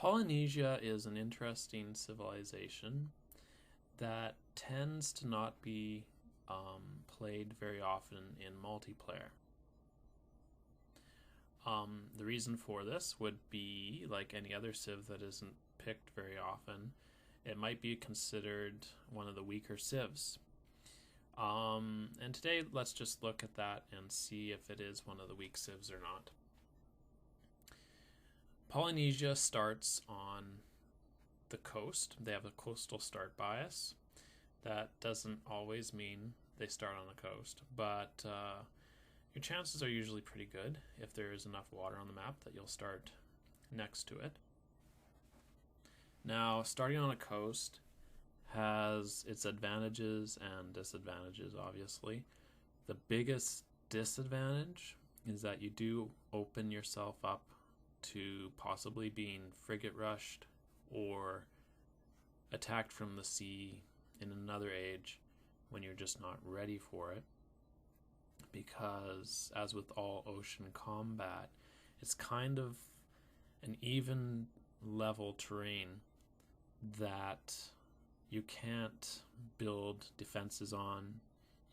Polynesia is an interesting civilization that tends to not be played very often in multiplayer. The reason for this would be, like any other Civ that isn't picked very often, it might be considered one of the weaker Civs. And today, let's just look at that and see if it is one of the weak Civs or not. Polynesia starts on the coast. They have a coastal start bias. That doesn't always mean they start on the coast, but your chances are usually pretty good if there is enough water on the map that you'll start next to it. Now, starting on a coast has its advantages and disadvantages, obviously. The biggest disadvantage is that you do open yourself up to possibly being frigate rushed or attacked from the sea in another age when you're just not ready for it, because as with all ocean combat, it's kind of an even level terrain that you can't build defenses on,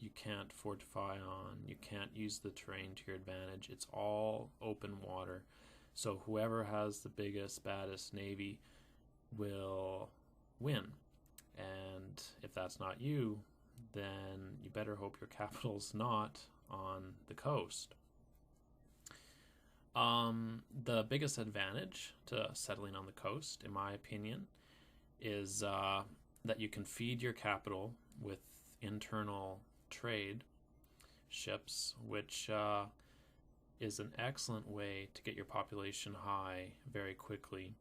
you can't fortify on, you can't use the terrain to your advantage. It's all open water, so whoever has the biggest, baddest navy will win. And if that's not you, then you better hope your capital's not on the coast. The biggest advantage to settling on the coast, in my opinion, is that you can feed your capital with internal trade ships, which is an excellent way to get your population high very quickly.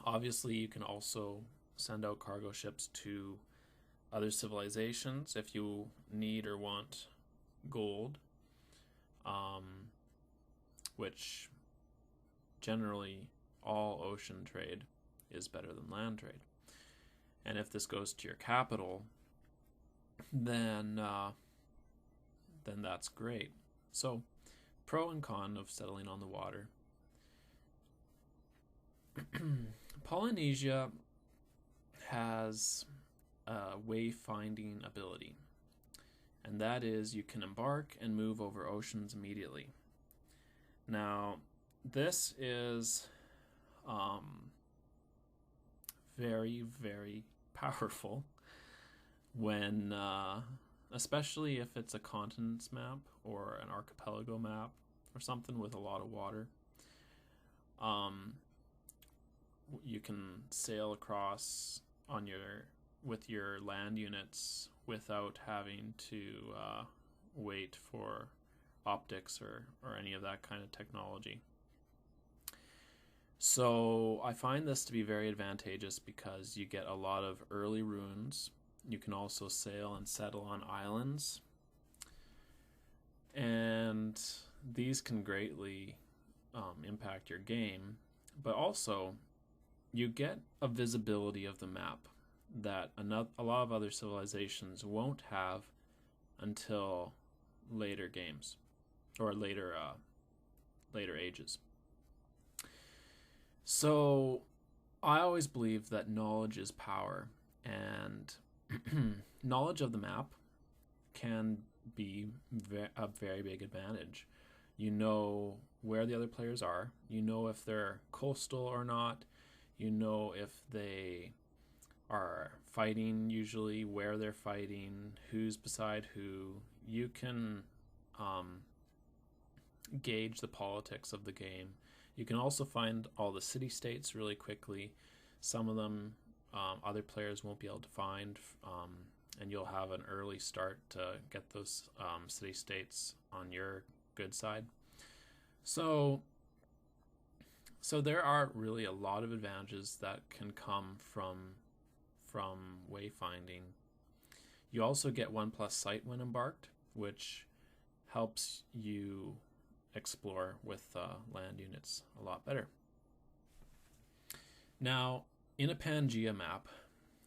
Obviously, you can also send out cargo ships to other civilizations if you need or want gold, which generally all ocean trade is better than land trade. And if this goes to your capital, then that's great. So, pro and con of settling on the water. Polynesia has a wayfinding ability, and that is you can embark and move over oceans immediately. Now, this is very, very powerful when, especially if it's a continents map or an archipelago map or something with a lot of water. You can sail across with your land units without having to wait for optics or any of that kind of technology. So I find this to be very advantageous because you get a lot of early ruins. You can also sail and settle on islands, and these can greatly impact your game, but also you get a visibility of the map that a lot of other civilizations won't have until later games or later ages. So I always believe that knowledge is power, and knowledge of the map can be a very big advantage. You know where the other players are, you know if they're coastal or not, you know if they are fighting, usually where they're fighting, who's beside who. You can gauge the politics of the game. You can also find all the city-states really quickly. Some of them other players won't be able to find, and you'll have an early start to get those city-states on your good side. So there are really a lot of advantages that can come from wayfinding. You also get 1+ sight when embarked, which helps you explore with land units a lot better. Now, in a Pangea map,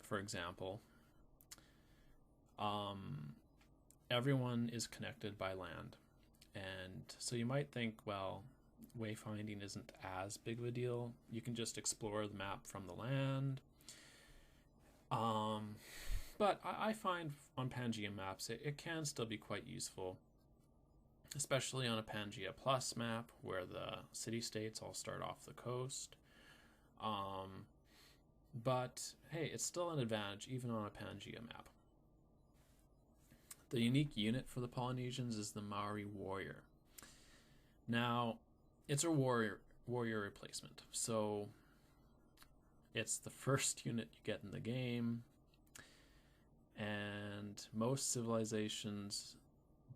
for example, everyone is connected by land. And so you might think, well, wayfinding isn't as big of a deal. You can just explore the map from the land. But I find on Pangea maps it can still be quite useful, especially on a Pangea Plus map where the city-states all start off the coast. But hey, it's still an advantage even on a Pangea map. The unique unit for the Polynesians is the Maori warrior. Now, it's a warrior replacement, so it's the first unit you get in the game, and most civilizations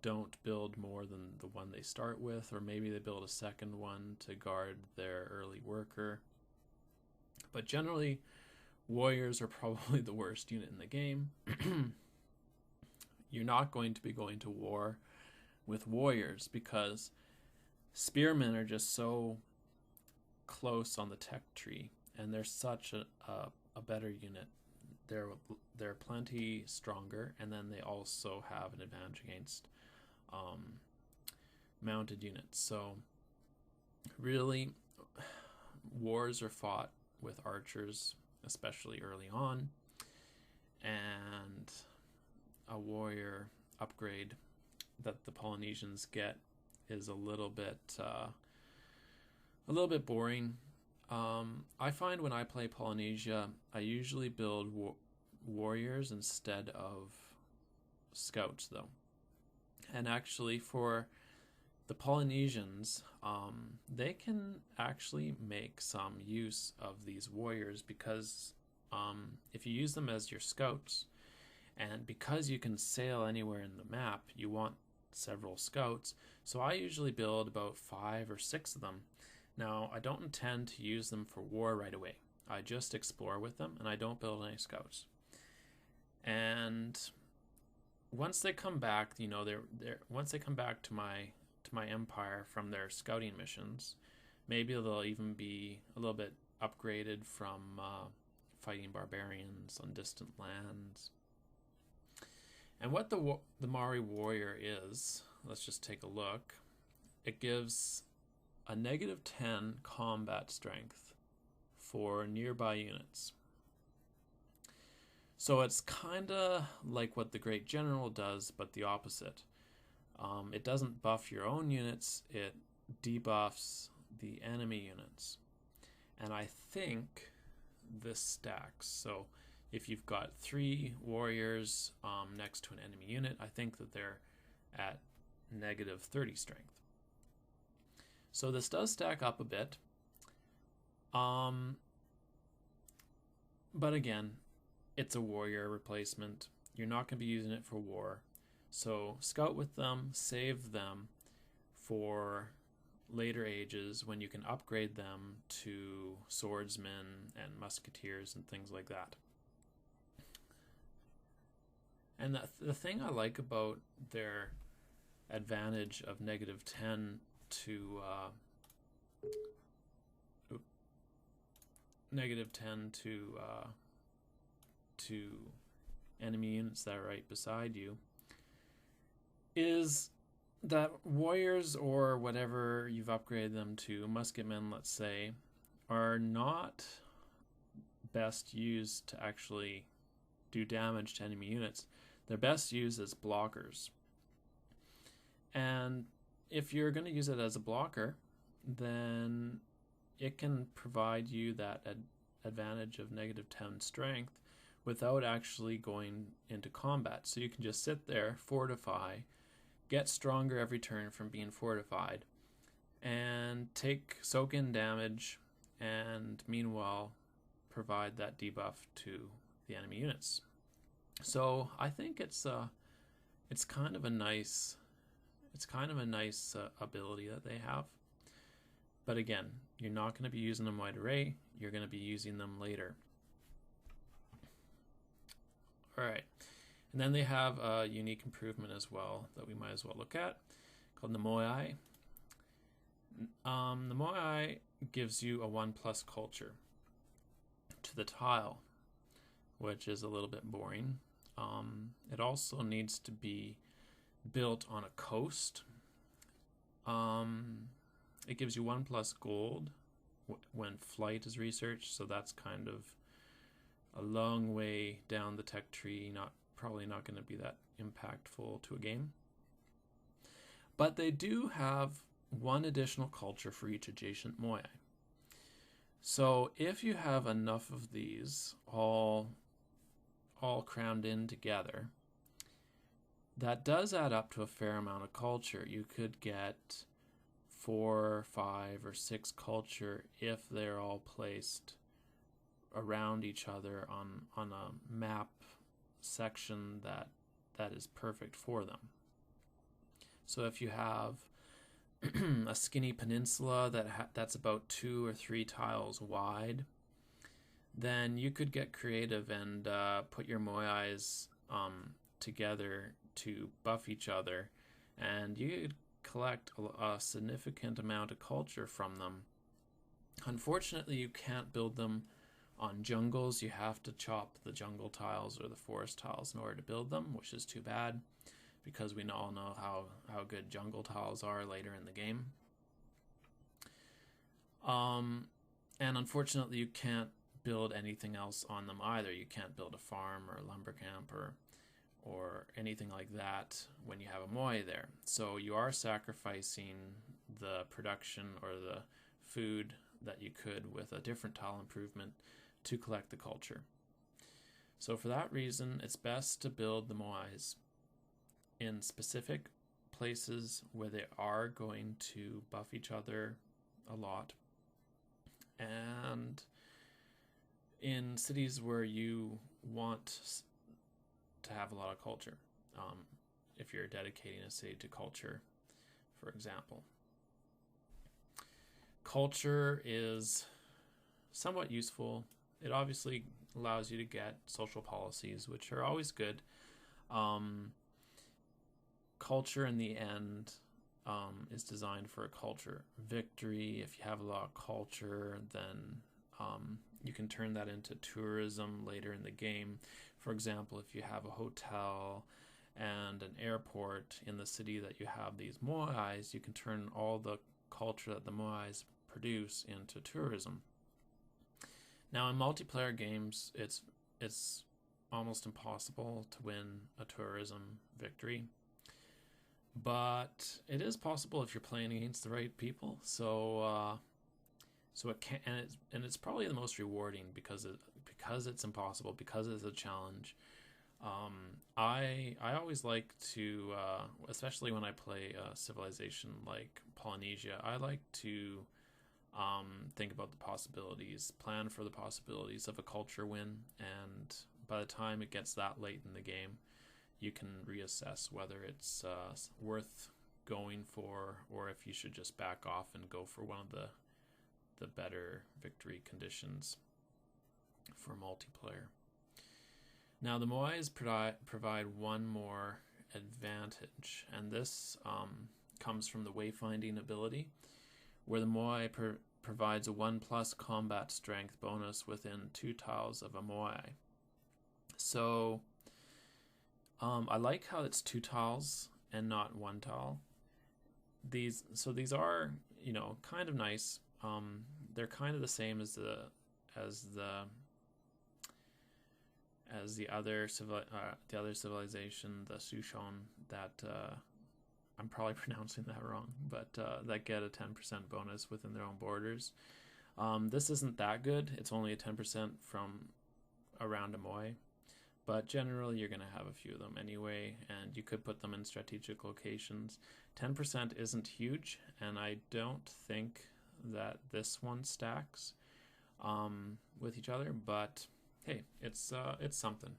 don't build more than the one they start with, or maybe they build a second one to guard their early worker. But generally, warriors are probably the worst unit in the game. You're not going to be going to war with warriors because spearmen are just so close on the tech tree, and they're such a better unit. They're plenty stronger, and then they also have an advantage against mounted units. So really, wars are fought with archers, especially early on, and a warrior upgrade that the Polynesians get is a little bit boring. I find when I play Polynesia, I usually build warriors instead of scouts, though. And actually, for the Polynesians, they can actually make some use of these warriors because if you use them as your scouts, and because you can sail anywhere in the map, you want several scouts. So I usually build about 5 or 6 of them. Now, I don't intend to use them for war right away. I just explore with them, and I don't build any scouts. And once they come back, once they come back to my empire from their scouting missions, maybe they'll even be a little bit upgraded from fighting barbarians on distant lands. And what the Maori warrior is, let's just take a look. It gives a -10 combat strength for nearby units. So it's kind of like what the Great General does, but the opposite. It doesn't buff your own units, it debuffs the enemy units. And I think this stacks. So if you've got 3 warriors next to an enemy unit, I think that they're at -30 strength. So this does stack up a bit. But again, it's a warrior replacement. You're not going to be using it for war. So scout with them, save them for later ages when you can upgrade them to swordsmen and musketeers and things like that. And the thing I like about their advantage of -10 to -10 to enemy units that are right beside you is that warriors, or whatever you've upgraded them to, musketmen, let's say, are not best used to actually do damage to enemy units. They're best used as blockers. And if you're going to use it as a blocker, then it can provide you that advantage of -10 strength without actually going into combat. So you can just sit there, fortify, get stronger every turn from being fortified, and soak in damage, and meanwhile provide that debuff to the enemy units. So I think it's kind of a nice ability that they have. But again, you're not going to be using them wide array. You're going to be using them later. All right. And then they have a unique improvement as well that we might as well look at, called the Moai. The Moai gives you a 1+ culture to the tile, which is a little bit boring. It also needs to be built on a coast. It gives you 1+ gold when flight is researched, so that's kind of a long way down the tech tree, probably not going to be that impactful to a game. But they do have one additional culture for each adjacent moai. So if you have enough of these all crammed in together, that does add up to a fair amount of culture. You could get 4, 5, or 6 culture if they're all placed around each other on a map section that is perfect for them. So if you have a skinny peninsula that's about 2 or 3 tiles wide, then you could get creative and put your moais together to buff each other, and you could collect a significant amount of culture from them. Unfortunately, you can't build them on jungles. You have to chop the jungle tiles or the forest tiles in order to build them, which is too bad, because we all know how good jungle tiles are later in the game. And unfortunately, you can't build anything else on them either. You can't build a farm or a lumber camp or anything like that when you have a moai there. So you are sacrificing the production or the food that you could with a different tile improvement to collect the culture. So for that reason, it's best to build the moais in specific places where they are going to buff each other a lot, and in cities where you want to have a lot of culture, if you're dedicating a city to culture, for example. Culture is somewhat useful. It obviously allows you to get social policies, which are always good. Culture in the end is designed for a culture victory. If you have a lot of culture, then you can turn that into tourism later in the game. For example, if you have a hotel and an airport in the city that you have these moais, you can turn all the culture that the moais produce into tourism. Now, in multiplayer games, it's almost impossible to win a tourism victory, but it is possible if you're playing against the right people. So it can, and it's probably the most rewarding because it's impossible, because it's a challenge. I always like to, especially when I play a civilization like Polynesia, I like to think about the possibilities, plan for the possibilities of a culture win, and by the time it gets that late in the game, you can reassess whether it's worth going for, or if you should just back off and go for one of the better victory conditions for multiplayer. Now, the moais provide one more advantage, and this comes from the wayfinding ability, where the moai provides a 1+ combat strength bonus within 2 tiles of a moai. So I like how it's 2 tiles and not 1 tile. These are, kind of nice. They're kind of the same as the other civilization, the Sushon, that I'm probably pronouncing that wrong, but that get a 10% bonus within their own borders. This isn't that good. It's only a 10% from around a moai, but generally you're going to have a few of them anyway, and you could put them in strategic locations. 10% isn't huge, and I don't think that this one stacks with each other, but hey, it's something.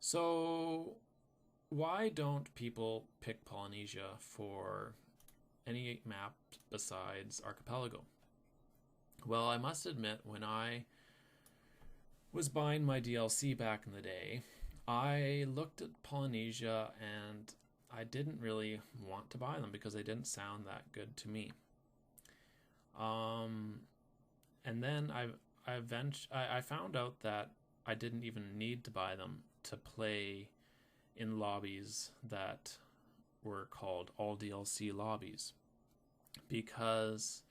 So why don't people pick Polynesia for any map besides Archipelago? Well, I must admit, when I was buying my DLC back in the day, I looked at Polynesia and I didn't really want to buy them because they didn't sound that good to me. And then I found out that I didn't even need to buy them to play in lobbies that were called all DLC lobbies, because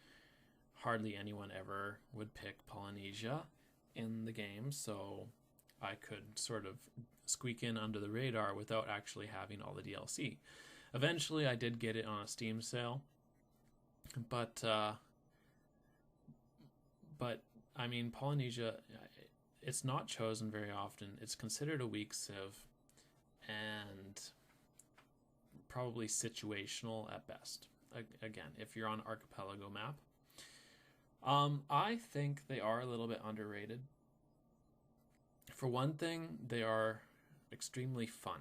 hardly anyone ever would pick Polynesia in the game, so I could sort of squeak in under the radar without actually having all the DLC. Eventually I did get it on a Steam sale, but I mean, Polynesia, it's not chosen very often. It's considered a weak civ and probably situational at best. Again, if you're on archipelago map. I think they are a little bit underrated. For one thing, they are extremely fun.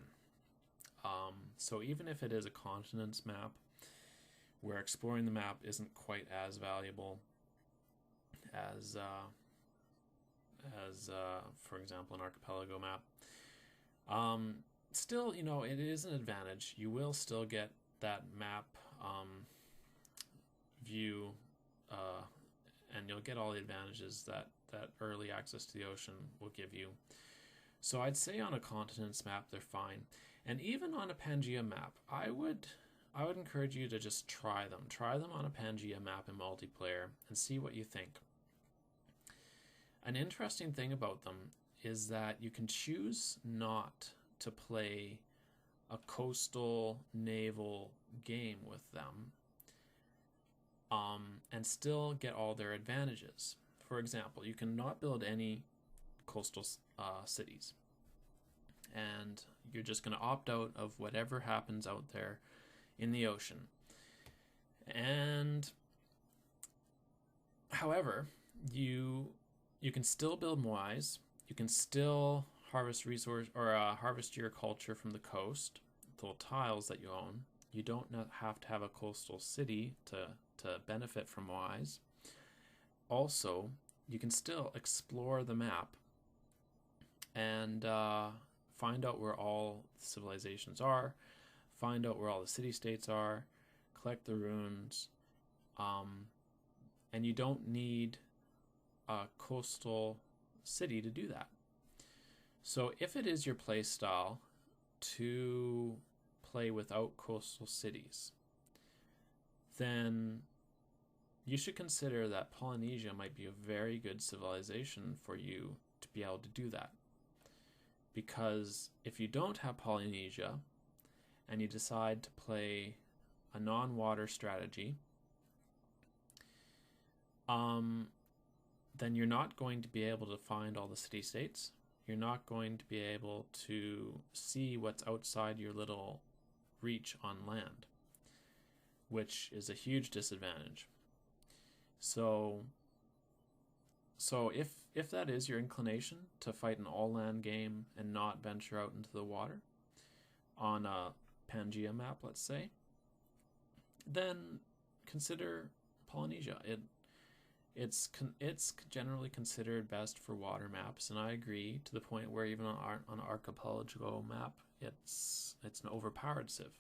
So even if it is a continents map, where exploring the map isn't quite as valuable as for example, an archipelago map, still, you know, it is an advantage. You will still get that map view, and you'll get all the advantages that early access to the ocean will give you. So I'd say on a continents map they're fine, and even on a Pangea map, I would encourage you to just try them. Try them on a Pangea map in multiplayer and see what you think. An interesting thing about them is that you can choose not to play a coastal naval game with them, and still get all their advantages. For example, you cannot build any coastal cities, and you're just going to opt out of whatever happens out there in the ocean. And however, you can still build moais. You can still harvest resource or harvest your culture from the coast, the little tiles that you own. You don't have to have a coastal city to benefit from moais. Also, you can still explore the map and find out where all civilizations are, find out where all the city-states are, collect the runes, and you don't need a coastal city to do that. So if it is your play style to play without coastal cities, then you should consider that Polynesia might be a very good civilization for you to be able to do that. Because if you don't have Polynesia and you decide to play a non-water strategy, then you're not going to be able to find all the city-states. You're not going to be able to see what's outside your little reach on land, which is a huge disadvantage. So if that is your inclination to fight an all-land game and not venture out into the water on a Pangea map, let's say, then consider Polynesia. It's generally considered best for water maps, and I agree, to the point where even on an archipelago map, it's an overpowered civ.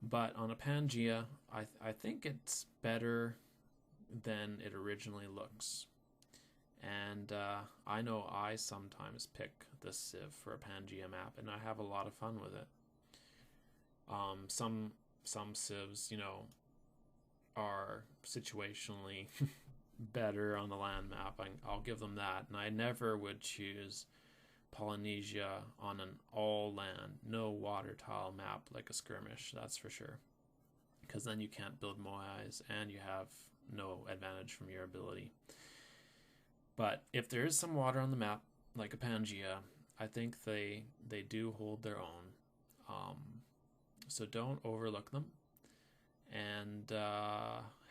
But on a Pangea, I think it's better than it originally looks. And I know I sometimes pick this civ for a Pangea map, and I have a lot of fun with it. Some civs, you know, are situationally better on the land map. I'll give them that. And I never would choose Polynesia on an all-land, no water tile map like a skirmish, that's for sure. Because then you can't build moais, and you have no advantage from your ability. But if there is some water on the map, like a Pangea, I think they do hold their own. So don't overlook them, and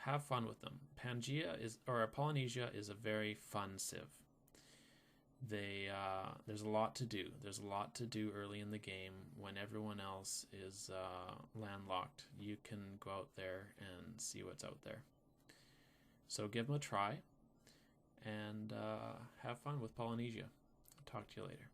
have fun with them. Polynesia is a very fun civ. There's a lot to do. There's a lot to do early in the game when everyone else is landlocked. You can go out there and see what's out there. So give them a try, and have fun with Polynesia. I'll talk to you later.